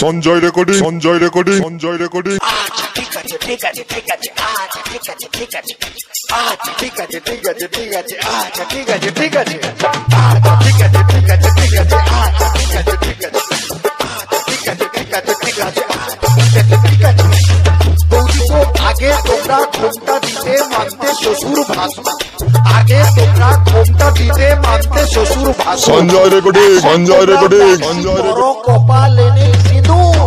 Sanjay recording, Sanjay recording, Sanjay recording. আচ্ছা ঠিক আছে ঠিক আছে ঠিক আছে, আচ্ছা ঠিক আছে ঠিক আছে, আচ্ছা ঠিক আছে ঠিক আছে ঠিক আছে, আচ্ছা ঠিক আছে ঠিক আছে, আচ্ছা ঠিক আছে ঠিক আছে ঠিক আছে, আচ্ছা ঠিক আছে ঠিক আছে, আচ্ছা ঠিক আছে ঠিক আছে ঠিক আছে, আচ্ছা ঠিক আছে ঠিক আছে। বৌদি তো আগে তোমরা ঘোমটা দিতে মানতে শ্বশুর ভাষণ, আগে তোমরা ঘোমটা দিতে মানতে শ্বশুর ভাষণ। Sanjay recording, Sanjay recording, Sanjay recording. কপালে নেই সিঁদুর।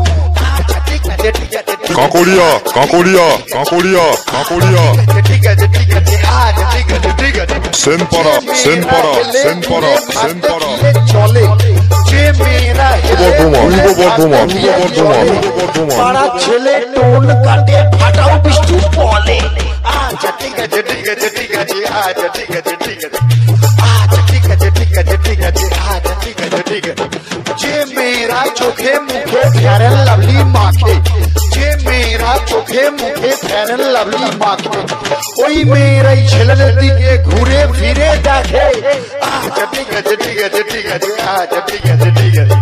আচ্ছা ঠিক আছে ঠিক আছে, কাঁকড়িয়া, কাঁকড়িয়া, কাঁকড়িয়া, কাঁকড়িয়া। ঠিক আছে ঠিক আছে, আচ্ছা ঠিক আছে ঠিক আছে। সেনপাড়া, সেনপাড়া, সেনপাড়া, সেনপাড়া। চলে যে মেয়েরা বর্ধমান, পূর্ব বর্ধমান, পূর্ব বর্ধমান, পূর্ব বর্ধমান। পাড়ার ছেলে টোন কাটে ফাটাও বৃষ্টি বলে। আচ্ছা ঠিক আছে ঠিক আছে ঠিক আছে, আচ্ছা ঠিক আছে ঠিক আছে, আচ্ছা ঠিক আছে ঠিক আছে ঠিক আছে, আচ্ছা ঠিক আছে ঠিক আছে। যে মেয়েরা চোখে মুখে ফেয়ার এন্ড লাভলি মাখে, যে মেয়েরা চোখে মুখে ফেয়ার এন্ড লাভলি মাখে, ওই মেয়েরাই ছেলেদের দিকে ঘুরে ফিরে দেখে। আচ্ছা ঠিক আছে ঠিক আছে ঠিক আছে, আচ্ছা ঠিক আছে ঠিক আছে,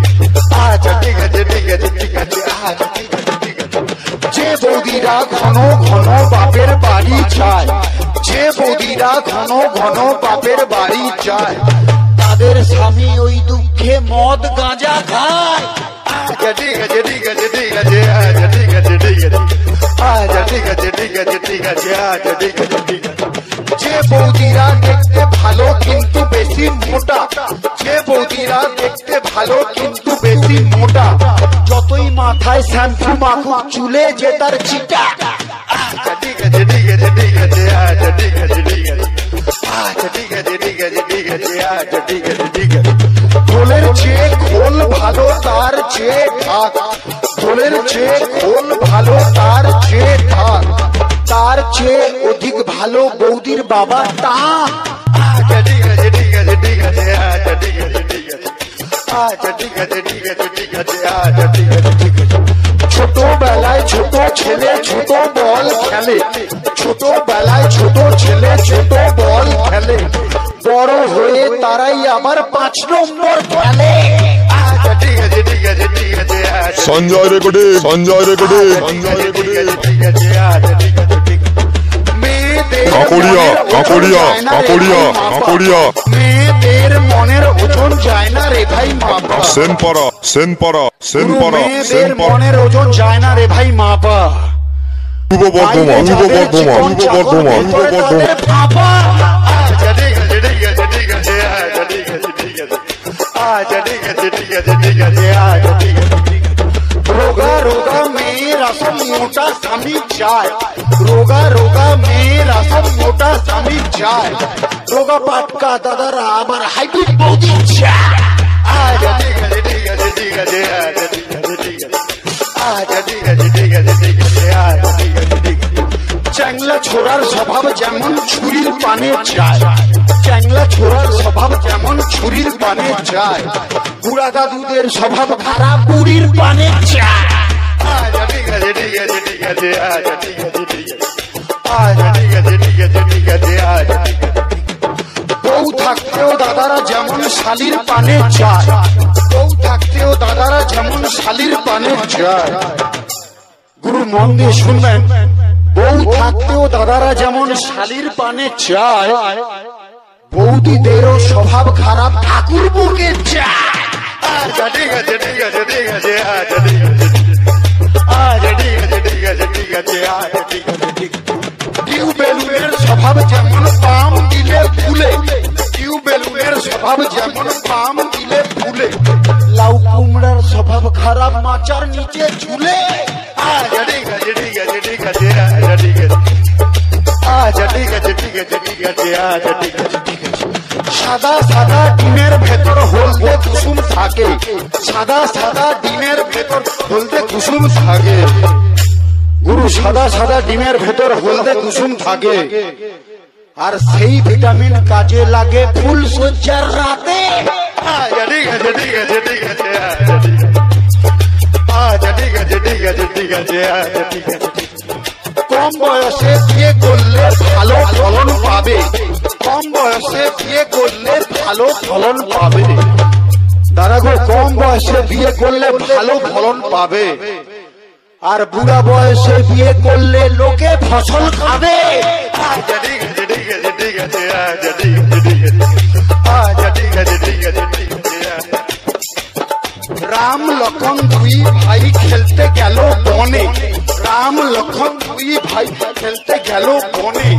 আচ্ছা ঠিক আছে ঠিক আছে ঠিক আছে, আচ্ছা ঠিক আছে ঠিক আছে। যে বৌদিরা ঘন ঘন বাপের বাড়ি যায়, যে বৌদিরা ঘন ঘন বাপের বাড়ি যায়, তাদের স্বামী ওই দুঃখে মদ গাঁজা খায়। আচ্ছা ঠিক আছে ঠিক আছে ঠিক আছে, আচ্ছা ঠিক আছে ঠিক আছে, আচ্ছা ঠিক আছে ঠিক আছে ঠিক আছে, আচ্ছা ঠিক আছে ঠিক আছে। যে বৌদিরা দেখতে ভালো কিন্তু বেশি মোটা, যে বৌদিরা দেখতে ভালো কিন্তু বেশি মোটা, যতই মাথায় শ্যাম্পু মাখুক চুলে যে তার চিটা। আচ্ছা ঠিক আছে ঠিক আছে ঠিক আছে, আচ্ছা ঠিক আছে ঠিক আছে, আচ্ছা ঠিক আছে ঠিক আছে ঠিক আছে, আচ্ছা ঠিক আছে ঠিক আছে। খোলের চেয়ে খোল ভালো তার চেয়ে ঢাক, খোলের চেয়ে খোল ভালো তার চেয়ে ঢাক, তার চেয়ে অধিক ভালো বৌদির বাবা তা। আচ্ছা ঠিক আছে ঠিক আছে ঠিক আছে, আচ্ছা ঠিক আছে ঠিক আছে, আচ্ছা ঠিক আছে ঠিক আছে ঠিক আছে, আচ্ছা ঠিক আছে ঠিক আছে। ছোটবেলায় ছোট ছেলে ছোট বল খেলে, ছোটবেলায় ছোট ছেলে ছোট বল খেলে, বড় হয়ে তারাই আবার 5 নম্বর খেলে। আচ্ছা ঠিক আছে ঠিক আছে ঠিক আছে, Sanjay recording, Sanjay recording, Sanjay recording. ঠিক আছে, আচ্ছা ঠিক আছে ঠিক আছে। মেয়েদের কাঁকড়িয়া, কাঁকড়িয়া, কাঁকড়িয়া, কাঁকড়িয়া। মেয়েদের মনের ওজন যায় না রে ভাই মাপা, সেনপাড়া, সেনপাড়া, সেনপাড়া, মেয়েদের সেনপাড়া। মনের ওজন যায় না রে ভাই মাপা। পূর্ব বর্ধমান, পূর্ব বর্ধমান, পূর্ব বর্ধমান, পূর্ব বর্ধমান। আচ্ছা ঠিক আছে ঠিক আছে ঠিক আছে, আচ্ছা ঠিক আছে ঠিক আছে, আচ্ছা ঠিক আছে ঠিক আছে ঠিক আছে, আচ্ছা ঠিক আছে ঠিক আছে। রোগা রোগা মেয়েরা সব মোটা স্বামী চায়, রোগা রোগা মেয়েরা সব মোটা স্বামী চায়, রোগা পাটকা দাদারা আবার হাইব্রিড বৌদি চায়। আচ্ছা ঠিক আছে ঠিক আছে ঠিক আছে, আচ্ছা ঠিক আছে ঠিক আছে, আচ্ছা ঠিক আছে ঠিক আছে ঠিক আছে, আচ্ছা ঠিক আছে ঠিক আছে। চ্যাংলা ছোড়ার স্বভাব যেমন ছুরির পানে যায়, চ্যাংলা ছোড়ার স্বভাব যেমন ছুরির পানে যায়, বুড়া দাদুদের স্বভাব খারাপ বুড়ির পানে যায়। আচ্ছা ঠিক আছে ঠিক আছে ঠিক আছে, আচ্ছা ঠিক আছে ঠিক আছে, আচ্ছা ঠিক আছে ঠিক আছে ঠিক আছে, আচ্ছা ঠিক আছে ঠিক আছে। বউ থাকতেও দাদারা যেমন শালির পানে যায়, বউ থাকতেও দাদারা যেমন শালির পানে যায়। গুরু মন দিয়ে শুনবেন, বউ থাকতেও দাদারা যেমন শালির পানে চায়, বৌদিদেরও স্বভাব খারাপ ঠাকুর বুকে চায়। আচ্ছা ঠিক আছে ঠিক আছে ঠিক আছে, আচ্ছা ঠিক আছে, আচ্ছা ঠিক আছে ঠিক আছে ঠিক আছে, আচ্ছা ঠিক আছে ঠিক আছে। টিউবেলুনের স্বভাব যেমন পাম দিলে ফুলে, টিউবেলুনের স্বভাব যেমন পাম দিলে ফুলে, লাউ কুমড়ার স্বভাব খারাপ মাচার নিচে ঝুলে। আচ্ছা ঠিক আছে ঠিক আছে ঠিক আছে, আচ্ছা ঠিক আছে, আচ্ছা ঠিক আছে ঠিক আছে ঠিক আছে, আচ্ছা ঠিক আছে ঠিক আছে। সাদা সাদা ডিমের ভেতর হলদে কুসুম থাকে, সাদা সাদা ডিমের ভেতর হলদে কুসুম থাকে। গুরু সাদা সাদা ডিমের ভেতর হলদে কুসুম থাকে, আর সেই ভিটামিন কাজে লাগে ফুল সজ্জার রাতে। আচ্ছা ঠিক আছে ঠিক আছে ঠিক আছে, আচ্ছা ঠিক আছে, আচ্ছা ঠিক আছে ঠিক আছে ঠিক আছে, আচ্ছা ঠিক আছে ঠিক আছে। কম বয়সে বিয়ে করলে ভালো ফলন পাবে, কম বয়সে বিয়ে করলে ভালো ফলন পাবে। দাদা গো, কম বয়সে বিয়ে করলে ভালো ফলন পাবে, আর বুড়া বয়সে বিয়ে করলে লোকে ফসল খাবে। আচ্ছা ঠিক আছে ঠিক আছে ঠিক আছে, আচ্ছা ঠিক আছে ঠিক আছে, আচ্ছা ঠিক আছে ঠিক আছে ঠিক আছে। রাম লক্ষণ দুই ভাই খেলতে গেল বনে, রাম লক্ষণ দুই ভাই খেলতে গেল বনে,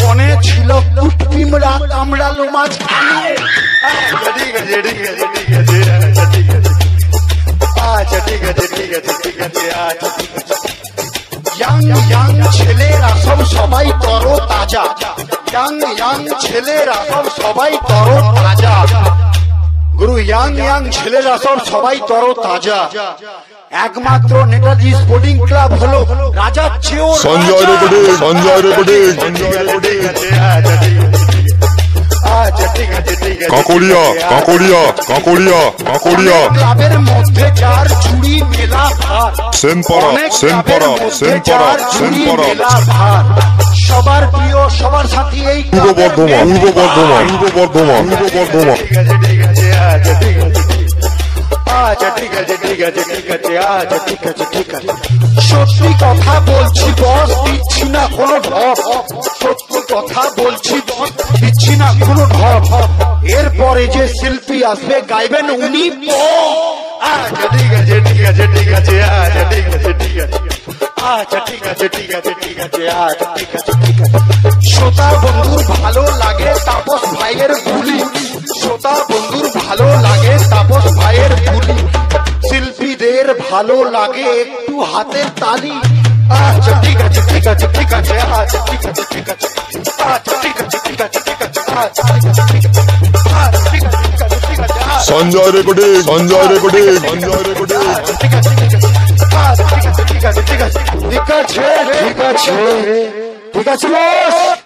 বনে ছিল কুটপিমরা কামড়ালো মাঝখানে। আচ্ছা ঠিক আছে ঠিক আছে ঠিক আছে, আচ্ছা ঠিক আছে, আচ্ছা ঠিক আছে ঠিক আছে ঠিক আছে, আচ্ছা ঠিক আছে। ইয়াং ইয়াং ছেলেরা সব সবাই তরো তাজা, ইয়াং ইয়াং ছেলেরা সব সবাই তরো তাজা, গুরু ইয়াং ইয়াং ছেলেরা সব সবাই তরো তাজা। একমাত্র নেতাজি স্পোর্টিং ক্লাব হলো রাজার চেয়েও সঞ্জয় রেকর্ডিং, সঞ্জয় রেকর্ডিং, কাঁকড়িয়া কাঁকড়িয়া কাঁকড়িয়া কাঁকড়িয়া ক্লাবের মধ্যে যার চুরি মেলা ভার, সেনপাড়া সেনপাড়া সেনপাড়া সেনপাড়া সবার প্রিয় সবার সাথী এই পূর্ব বর্ধমান পূর্ব বর্ধমান পূর্ব বর্ধমান পূর্ব বর্ধমান। আচ্ছা ঠিক আছে ঠিক আছে ঠিক আছে, আচ্ছা ঠিক আছে ঠিক আছে। সত্যি কথা বলছি বস, দিচ্ছি না কোনো ঢপ, সত্যি কথা বলছি বস, দিচ্ছি না কোনো ঢপ। এরপরে যে শিল্পী আসবে গাইবেন উনি। আচ্ছা ঠিক আছে ঠিক আছে ঠিক আছে, আচ্ছা ঠিক আছে ঠিক আছে, আচ্ছা ঠিক আছে ঠিক আছে ঠিক আছে, আচ্ছা ঠিক আছে ঠিক আছে। শ্রোতা বন্ধুর ভালো লাগে তাপস ভাইয়ের বুলি, শ্রোতা বন্ধুর ভালো লাগে তাপস ভাইয়ের বুলি, শিল্পীদের ভালো লাগে একটু হাতের তালি। আচ্ছা ঠিক আছে ঠিক আছে ঠিক আছে, আচ্ছা ঠিক আছে ঠিক আছে, আচ্ছা ঠিক আছে ঠিক আছে ঠিক আছে, আচ্ছা ঠিক আছে ঠিক আছে, আচ্ছা ঠিক আছে ঠিক আছে ঠিক আছে। Sanjay recording, Sanjay recording, Sanjay recording. ঠিক আছে ঠিক আছে, আচ্ছা ঠিক আছে ঠিক আছে ঠিক আছে ঠিক আছে ঠিক আছে ঠিক আছে বস।